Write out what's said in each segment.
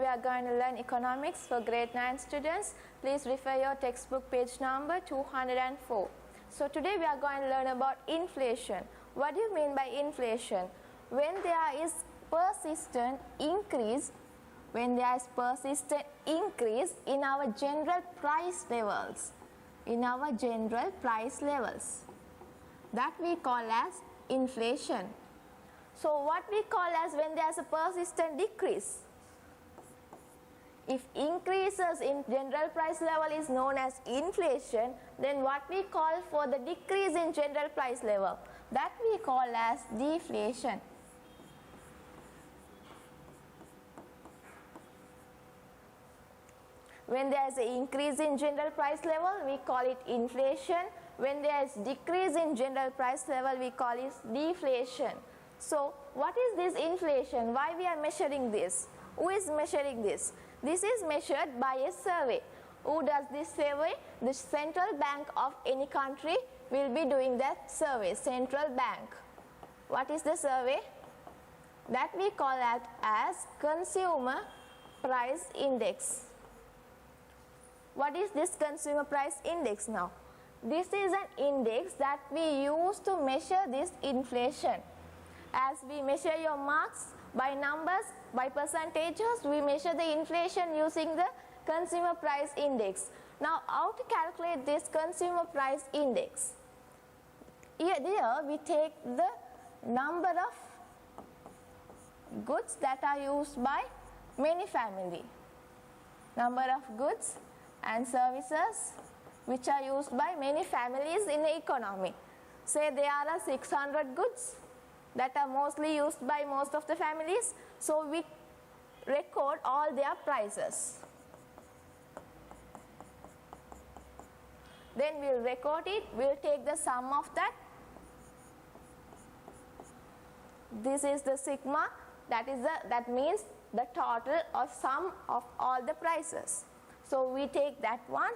we are going to learn economics for grade 9 students. Please refer your textbook page number 204. So today we are going to learn about inflation. What do you mean by inflation? When there is persistent increase in our general price levels, that we call as inflation. So what we call as when there is a persistent decrease? If increases in general price level is known as inflation, then what we call for the decrease in general price level, that we call as deflation. When there is an increase in general price level, we call it inflation. When there is decrease in general price level, we call it deflation. So what is this inflation? Why we are measuring this? Who is measuring this? This is measured by a survey. Who does this survey? The central bank of any country will be doing that survey, central bank. What is the survey? That we call that as consumer price index. What is this consumer price index now? This is an index that we use to measure this inflation. As we measure your marks by numbers, by percentages, we measure the inflation using the consumer price index. Now, how to calculate this consumer price index? Here we take the number of goods that are used by many family. Number of goods and services which are used by many families in the economy. Say there are 600 goods that are mostly used by most of the families, so we record all their prices. Then we'll record it, we'll take the sum of that. This is the sigma, that means the total or sum of all the prices. So we take that one.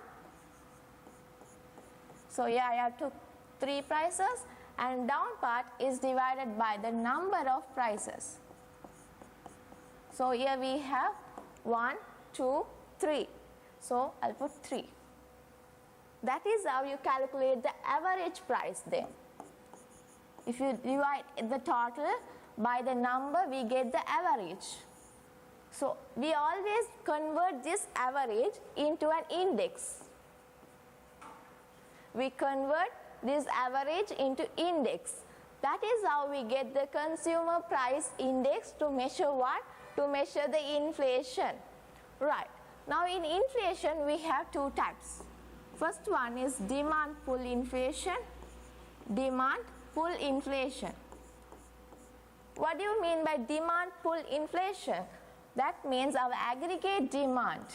So here I have took 3 prices, and down part is divided by the number of prices. So here we have 1, 2, 3. So I'll put 3. That is how you calculate the average price then. If you divide the total by the number, we get the average. So we always convert this average into an index. We convert this average into index. That is how we get the consumer price index to measure what? To measure the inflation. Right. Now in inflation we have 2 types. First one is demand pull inflation. Demand pull inflation. What do you mean by demand pull inflation? That means our aggregate demand.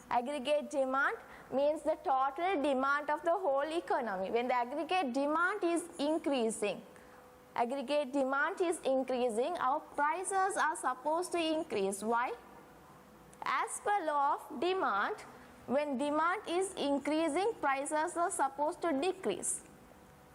Aggregate demand means the total demand of the whole economy. When the aggregate demand is increasing, our prices are supposed to increase. Why? As per law of demand, when demand is increasing, prices are supposed to decrease,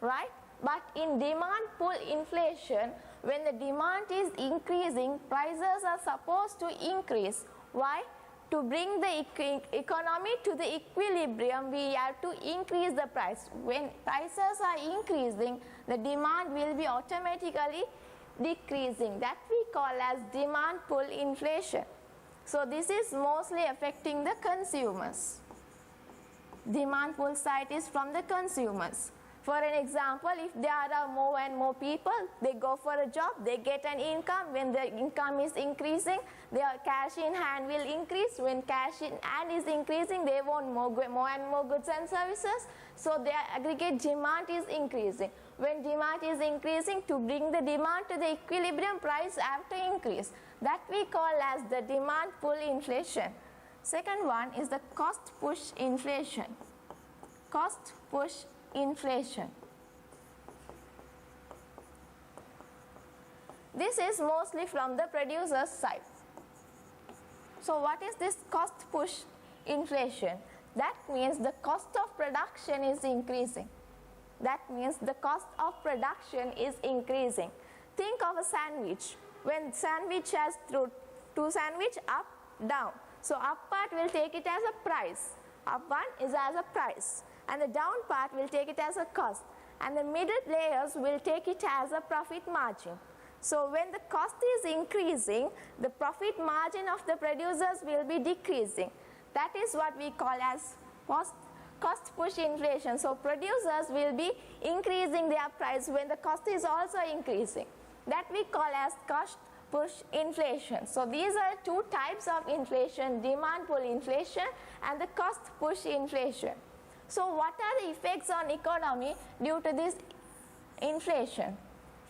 right? But in demand pull inflation, when the demand is increasing, prices are supposed to increase. Why? To bring the economy to the equilibrium, we have to increase the price. When prices are increasing, the demand will be automatically decreasing. That we call as demand pull inflation. So this is mostly affecting the consumers. Demand pull side is from the consumers. For an example, if there are more and more people, they go for a job, they get an income. When the income is increasing, their cash in hand will increase. When cash in hand is increasing, they want more and more goods and services. So their aggregate demand is increasing. When demand is increasing, to bring the demand to the equilibrium, price have to increase. That we call as the demand pull inflation. Second one is the cost push inflation. Cost push inflation. This is mostly from the producer's side. So what is this cost push inflation? That means the cost of production is increasing. That means the cost of production is increasing. Think of a sandwich. When sandwich has two sandwich, up down. So up part will take it as a price. Up one is as a price, and the down part will take it as a cost, and the middle layers will take it as a profit margin. So when the cost is increasing, the profit margin of the producers will be decreasing. That is what we call as cost push inflation. So producers will be increasing their price when the cost is also increasing. That we call as cost push inflation. So these are two types of inflation, demand pull inflation and the cost push inflation. So what are the effects on economy due to this inflation?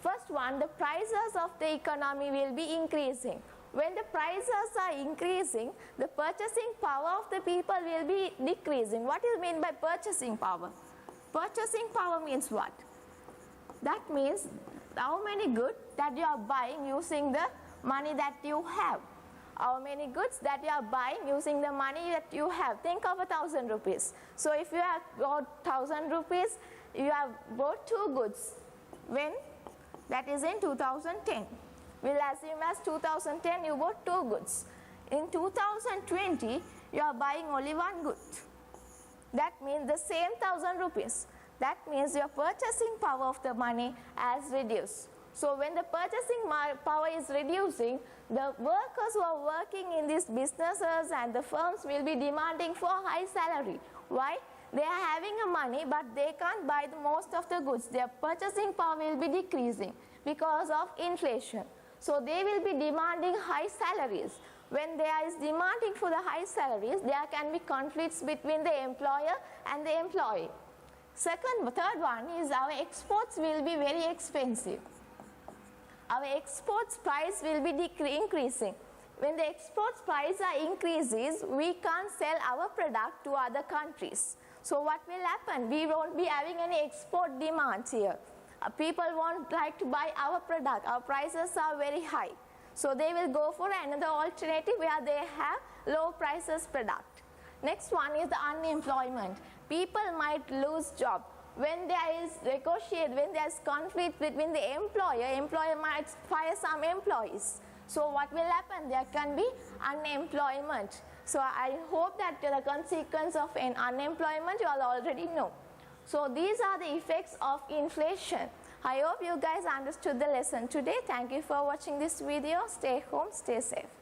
First one, the prices of the economy will be increasing. When the prices are increasing, the purchasing power of the people will be decreasing. What is meant by purchasing power? Purchasing power means what? That means how many goods that you are buying using the money that you have. How many goods that you are buying using the money that you have. Think of 1,000 rupees. So if you have got 1,000 rupees, you have bought 2 goods. When? That is in 2010. We'll assume as 2010 you bought 2 goods. In 2020 you are buying only 1 good. That means the same 1,000 rupees. That means your purchasing power of the money has reduced. So when the purchasing power is reducing, the workers who are working in these businesses and the firms will be demanding for high salary. Why? They are having a money but they can't buy the most of the goods. Their purchasing power will be decreasing because of inflation. So they will be demanding high salaries. When there is demanding for the high salaries, there can be conflicts between the employer and the employee. Third one is our exports will be very expensive. Our exports price will be increasing. When the exports price are increases, we can't sell our product to other countries. So what will happen? We won't be having any export demands here. People won't like to buy our product. Our prices are very high. So they will go for another alternative where they have low prices product. Next one is the unemployment. People might lose job. When there is when there is conflict between the employer might fire some employees. So what will happen? There can be unemployment. So I hope that the consequence of an unemployment you all already know. So these are the effects of inflation. I hope you guys understood the lesson today. Thank you for watching this video. Stay home, stay safe.